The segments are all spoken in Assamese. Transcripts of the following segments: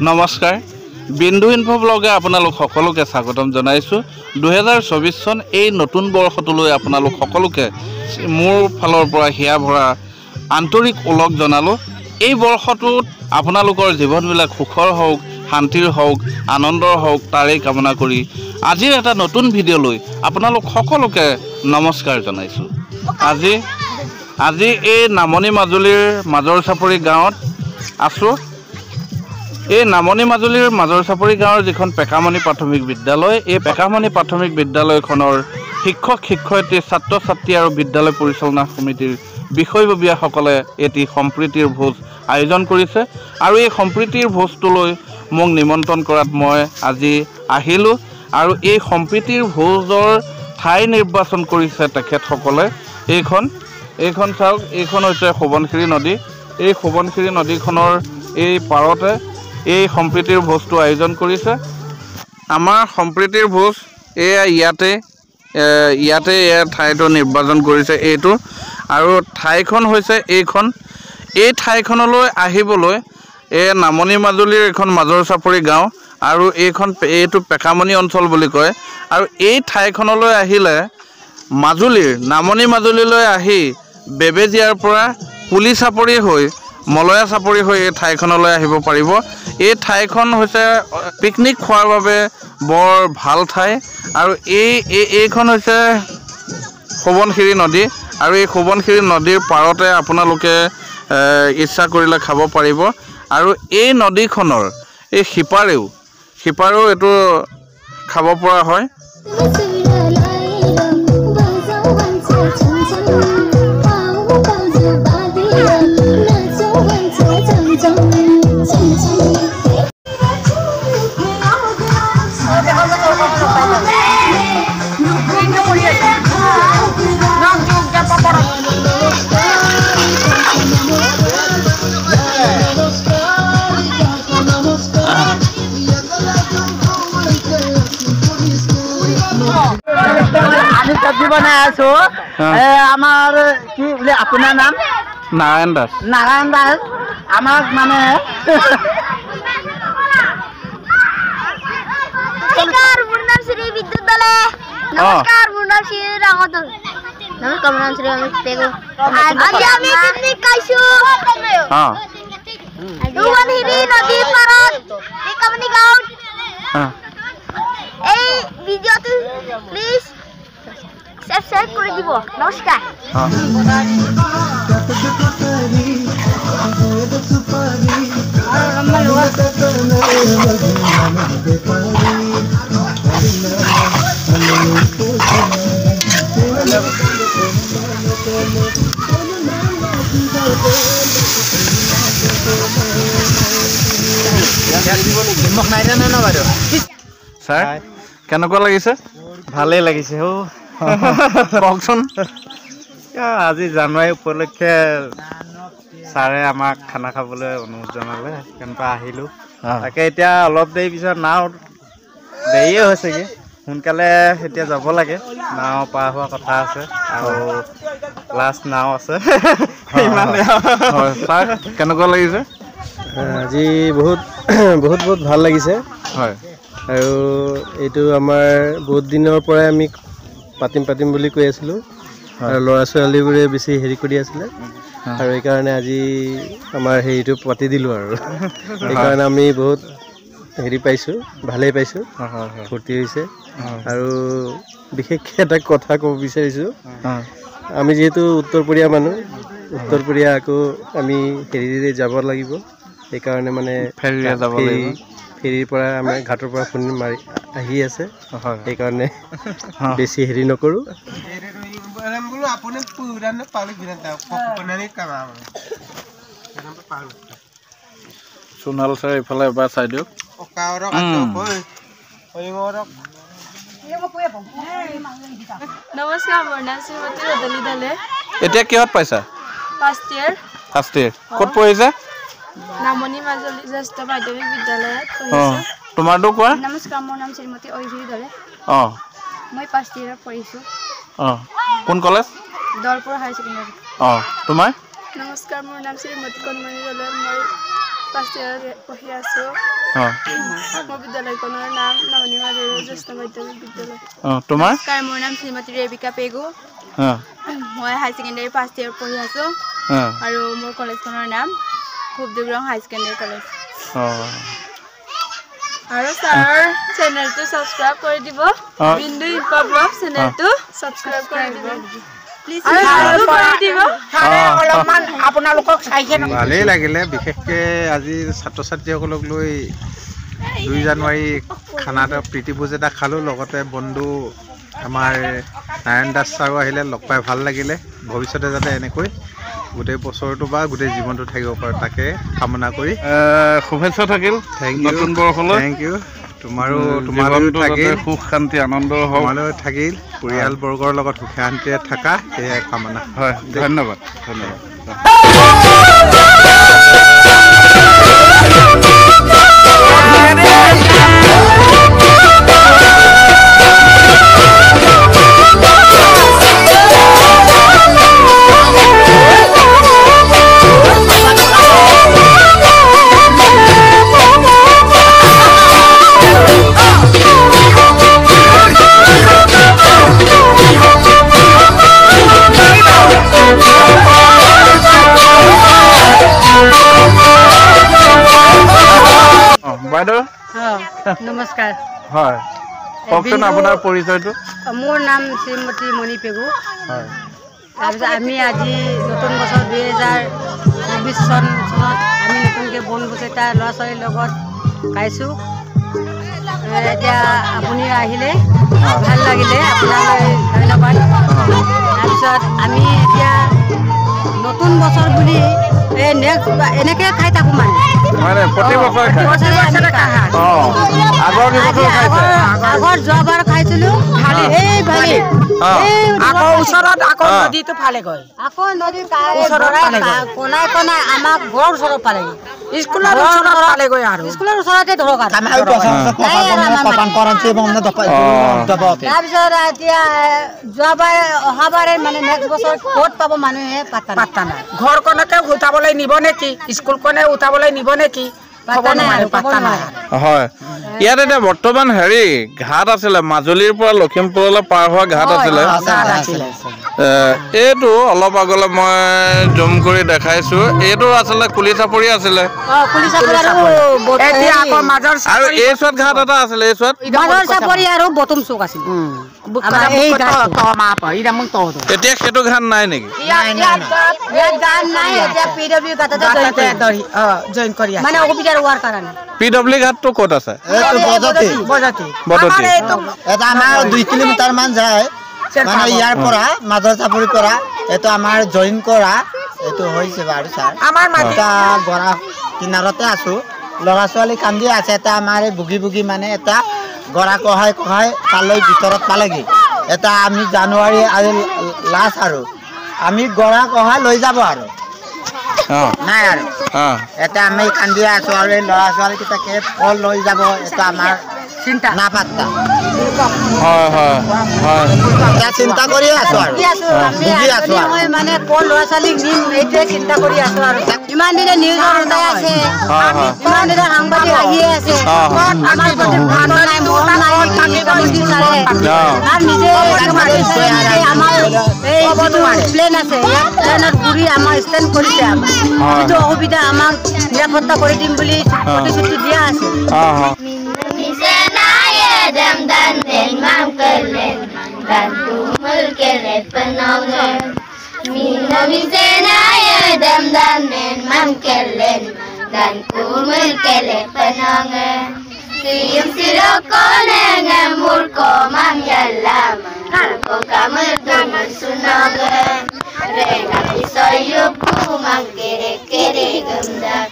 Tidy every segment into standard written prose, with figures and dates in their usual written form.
নমস্কাৰ বিন্দু ইনফো ব্লগে আপোনালোক সকলোকে স্বাগতম জনাইছো 2024 চন এই নতুন বৰ্ষটোলৈ আপোনালোক সকলোকে মোৰ ফালৰ পৰা হিয়া ভৰা আন্তৰিক ওলগ জনালো এই বৰ্ষটোত আপোনালোকৰ জীৱনবিলাক সুখৰ হওক শান্তিৰ হওক আনন্দৰ হওক তাৰে কামনা কৰি আজিৰ এটা নতুন ভিডিঅ' লৈ আপোনালোক সকলোকে নমস্কাৰ জনাইছো আজি এই নামনি মাজুলীৰ মাজৰ চাপৰি গাঁৱত আছো এই নামনি মাজুলীৰ মাজৰ চাপৰি গাঁৱৰ যিখন পেকামণি প্ৰাথমিক বিদ্যালয় এই পেকামণি প্ৰাথমিক বিদ্যালয়খনৰ শিক্ষক শিক্ষয়িত্ৰী ছাত্ৰ ছাত্ৰী আৰু বিদ্যালয় পৰিচালনা সমিতিৰ বিষয়ববীয়াসকলে এটি সম্প্ৰীতিৰ ভোজ আয়োজন কৰিছে আৰু এই সম্প্ৰীতিৰ ভোজটোলৈ মোক নিমন্ত্ৰণ কৰাত মই আজি আহিলোঁ আৰু এই সম্প্ৰীতিৰ ভোজৰ ঠাই নিৰ্বাচন কৰিছে তেখেতসকলে এইখন চাওক এইখন হৈছে সোৱণশিৰি নদী এই সোৱণশিৰি নদীখনৰ এই পাৰতে এই সম্প্ৰীতিৰ ভোজটো আয়োজন কৰিছে আমাৰ সম্প্ৰীতিৰ ভোজ ইয়াতে ঠাইটো নিৰ্বাচন কৰিছে এইটো আৰু ঠাইখন হৈছে এই ঠাইখনলৈ আহিবলৈ নামনি মাজুলীৰ এখন মাজৰ চাপৰি গাঁও আৰু এইটো পেকামণি অঞ্চল বুলি কয় আৰু এই ঠাইখনলৈ আহিলে নামনি মাজুলীলৈ আহি বেবেজিয়াৰ পৰা পুলি চাপৰি হৈ মলয়া চাপৰি হৈ এই ঠাইখনলৈ আহিব পাৰিব এই ঠাইখন হৈছে পিকনিক খোৱাৰ বাবে বৰ ভাল ঠাই আৰু এইখন হৈছে সোৱণশিৰি নদী আৰু এই সোৱণশিৰি নদীৰ পাৰতে আপোনালোকে ইচ্ছা কৰিলে খাব পাৰিব আৰু এই নদীখনৰ এই সিপাৰেও এইটো খাব পৰা হয় सब्जी बनाए आमार की बोले अपना नाम नारायण दास आमार माने नमस्कार मोर नाम श्री विद्युत दले नमस्कार मोर नाम श्री रागत नमस्कार मोर नाम श्री अमित पेगो आज আমি পিকনিক খাইছো সোৱণশিৰি নদী পাৰত পেকামণি গাঁৱত এই ভিডিঅ'টো প্লিজ সাবস্ক্ৰাইব কৰে দিব নমস্কাৰ স্যাৰ কেনেকুৱা লাগিছে ভালে লাগিছে কওকচোন আজি জানুৱাৰী উপলক্ষে ছাৰে আমাক খানা খাবলৈ অনুৰোধ জনালে কেনেকুৱা আহিলোঁ তাকে এতিয়া অলপ দেৰি পিছত নাও দেৰিয়ে হৈছেগৈ সোনকালে এতিয়া যাব লাগে নাও পাৰ হোৱা কথা আছে আৰু লাষ্ট নাও আছে ইমানে ছাৰ কেনেকুৱা লাগিছে আজি বহুত ভাল লাগিছে হয় আৰু এইটো আমাৰ বহুত দিনৰ পৰাই আমি পাতিম বুলি কৈ আছিলোঁ আৰু ল'ৰা ছোৱালীবোৰে বেছি হেৰি কৰি আছিলে আৰু এইকাৰণে আজি আমাৰ হেৰিটো পাতি দিলোঁ আৰু সেইকাৰণে আমি বহুত হেৰি পাইছোঁ ভালেই পাইছোঁ ফূৰ্তি হৈছে আৰু বিশেষকৈ এটা কথা ক'ব বিচাৰিছোঁ আমি যিহেতু উত্তৰপৰীয়া মানুহ উত্তৰপৰীয়া আকৌ আমি হেৰিৰে যাব লাগিব সেইকাৰণে মানে ফেৰীৰ পৰা আমাৰ ঘাটৰ পৰা খুন্দি মাৰি আহি আছে সেইকাৰণে বেছি হেৰি নকৰোঁ সোণাল ছাৰ এইফালে এবাৰ চাই দিয়ক নমস্কাৰ মোৰ নাম শ্ৰীমতী ৰদলি দলে এতিয়া কিহত পাইছা ফাৰ্ষ্ট ইয়াৰ ক'ত পঢ়িছা নামনি মাজুলী জ্যেষ্ঠ মাধ্যমিক বিদ্যালয়ত পঢ়িছো তোমাৰটো কোৱা নমস্কাৰ মোৰ নাম শ্ৰীমতী ঐভিৰ দলে মই ফাৰ্ষ্ট ইয়াৰত পঢ়িছো কোন কলেজ দলপুৰ হাই ছেকেণ্ডাৰী তোমাৰ নমস্কাৰ মোৰ নাম শ্ৰীমতী কণমণি দলে মই ফাৰ্ষ্ট ইয়াৰ পঢ়ি আছোঁ মই বিদ্যালয়খনৰ নাম নামনিমা দেউৰী জ্যেষ্ঠ মাধ্যমিক বিদ্যালয় তোমাৰ মোৰ নাম শ্ৰীমতী ৰেবিকা পেগু মই হাই ছেকেণ্ডেৰী ফাৰ্ষ্ট ইয়াৰ পঢ়ি আছোঁ আৰু মোৰ কলেজখনৰ নাম ভূপদেৱৰং হাই ছেকেণ্ডেৰী কলেজ আৰু ছাৰৰ চেনেলটো ছাবস্ক্ৰাইব কৰি দিব বিন্দু ইনফো ব্লগ চেনেলটো ছাবস্ক্ৰাইব কৰি দিব প্লিজ কৰি দিব অলপমান আপোনালোকক চাইছে ভালেই লাগিলে বিশেষকৈ আজি ছাত্ৰ ছাত্ৰীসকলক লৈ 2 জানুৱাৰী খানা এটা প্ৰীতিভোজ এটা খালোঁ লগতে বন্ধু আমাৰ নাৰায়ণ দাস ছাৰো আহিলে লগ পাই ভাল লাগিলে ভৱিষ্যতে যাতে এনেকৈ গোটেই বছৰটো বা গোটেই জীৱনটো থাকিব পাৰে তাকে কামনা কৰি শুভেচ্ছা থাকিল নতুন বৰ্ষলৈ থেংক ইউ তোমাৰো থাকিল সুখ শান্তি আনন্দ তোমালৈ থাকিল পৰিয়ালবৰ্গৰ লগত সুখে শান্তিৰে থকা সেয়াই কামনা হয় ধন্যবাদ ধন্যবাদ বাইদেউ নমস্কাৰ হয় কওকচোন আপোনাৰ পৰিচয়টো মোৰ নাম শ্ৰীমতী মণি পেগু হয় তাৰপিছত আমি আজি নতুন বছৰ 2024 চনত আমি নতুনকৈ বনভোজ এটা ল'ৰা ছোৱালীৰ লগত খাইছোঁ এতিয়া আপুনি আহিলে ভাল লাগিলে আপোনালৈ ধন্যবাদ তাৰপিছত আমি এতিয়া নতুন বছৰ বুলি এই নেক্সট এনেকৈ খাই থাকোঁ মানে প্ৰতি বছৰে আগৰ যোৱাবাৰ খাইছিলোঁ নদীটো ফালে গৈ আকৌ নদী কোনাই কোনাই আমাক ঘৰৰ ওচৰত পালেগৈ স্কুলৰ ওচৰত পালেগৈ আৰু স্কুলৰ ওচৰতে ধৰক তাৰপিছত এতিয়া যোৱাবাৰ অহাবাৰে মানে নেক্সট বছৰ ক'ত পাব মানুহে পাত্তা নাই ঘৰখনকে উঠাবলৈ নিব নেকি স্কুলখনে উঠাবলৈ নিব নেকি হয় ইয়াত এতিয়া বৰ্তমান হেৰি ঘাট আছিলে মাজুলীৰ পৰা লখিমপুৰলৈ পাৰ হোৱা ঘাট আছিলে এইটো অলপ আগলৈ মই জুম কৰি দেখাইছো এইটো আছিলে কুলি চাপৰি আছিলে আৰু এই চোৱাত ঘাট এটা আছিলে এই চোৱাত এতিয়া সেইটো ঘাট নাই নেকি PW ঘাটটো ক'ত আছে 2 কিলোমিটাৰ মান যায় মানে ইয়াৰ পৰা মাজৰ চাপৰিৰ পৰা এইটো আমাৰ জইন কৰা এইটো হৈছে বাৰু ছাৰ আমাৰ মাটা গৰা কিনাৰতে আছো ল'ৰা ছোৱালী কান্দি আছে এটা আমাৰ বুগি বুগি মানে এটা গৰা কহাই কহাই তালৈ ভিতৰত পালেগৈ এটা আমি জানুৱাৰী আজি লাষ্ট আৰু আমি গৰা কহাই লৈ যাব আৰু নাই আৰু এটা আমি কান্দি আছো আৰু এই ল'ৰা ছোৱালীকেইটাকে ফল লৈ যাব এটা আমাৰ চিন্তা নাপাত্তা হয় হয় হয় চিন্তা কৰি আছো আৰু মানে কোন ল'ৰা ছোৱালীক নিম এইটোৱে চিন্তা কৰি আছো আৰু ইমান দিনে নিউজৰ ওলাই আছে ইমান দিনে সাংবাদিক আহিয়ে আছে আমাৰ নাই মৰম নাই আৰু নিজে আমাৰ এই প্লেন আছে ইয়াত প্লেনত ঘূৰি আমাৰ ষ্টেণ্ড কৰিছে যিটো অসুবিধা আমাক নিৰাপত্তা কৰি দিম বুলি প্ৰতিশ্ৰুতি দিয়া আছে Dem dan den mam kelen dan tumul kele penonge Mina misena ye dem dan den mam kelen dan tumul kele penonge Siyum siroko nenge murko mam yalam Alko kamul tumul sunonge Rena pisoyupu mang kere kere gemdak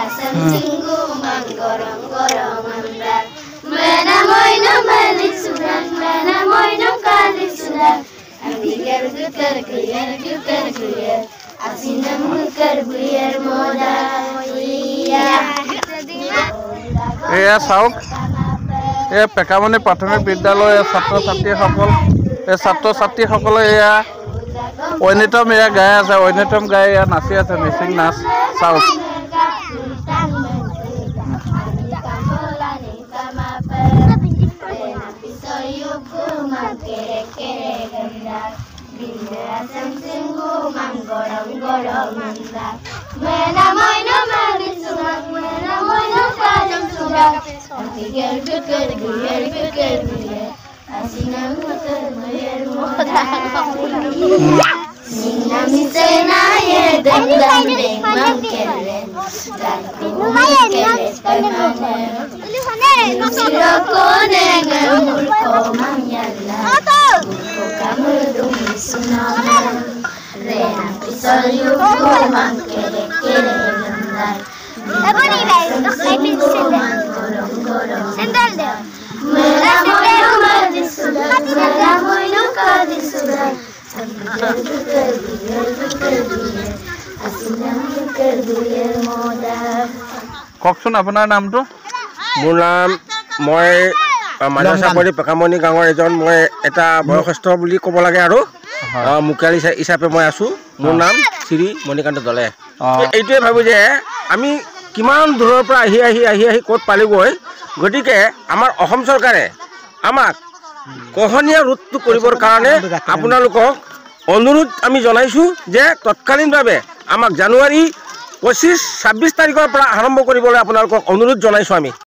Asam singgu mang gorong gorong amdak Mana moino balik surat, mana moino kali surat. Ami gergukar kuyar, asina mukar buyar moda. Iya. এয়া চাওক এই পেকামণি প্ৰাথমিক বিদ্যালয়ৰ ছাত্ৰ ছাত্ৰীসকলে এয়া ঐনিতম এয়া গাই আছে ঐনিতম গাই এয়া নাচি আছে মিচিং নাচ চাওক কওকচোন আপোনাৰ নামটো? মোৰ নাম মই মাধৱচাপৰি পেকামণি গাঁৱৰ এজন মই এটা বয়সস্থ বুলি ক'ব লাগে আৰু মুখিয়াল হিচাপে মই আছোঁ। মোৰ নাম শ্ৰী মণিকান্ত দলে। এইটোৱে ভাবোঁ যে আমি কিমান দূৰৰ পৰা আহি ক'ত পালোগৈ। গতিকে আমাৰ অসম চৰকাৰে আমাক কহনীয়া ৰোধটো কৰিবৰ কাৰণে আপোনালোকক অনুৰোধ আমি জনাইছোঁ যে তৎকালীনভাৱে আমাক জানুৱাৰী 25-26 তাৰিখৰ পৰা আৰম্ভ কৰিবলৈ আপোনালোকক অনুৰোধ জনাইছোঁ আমি।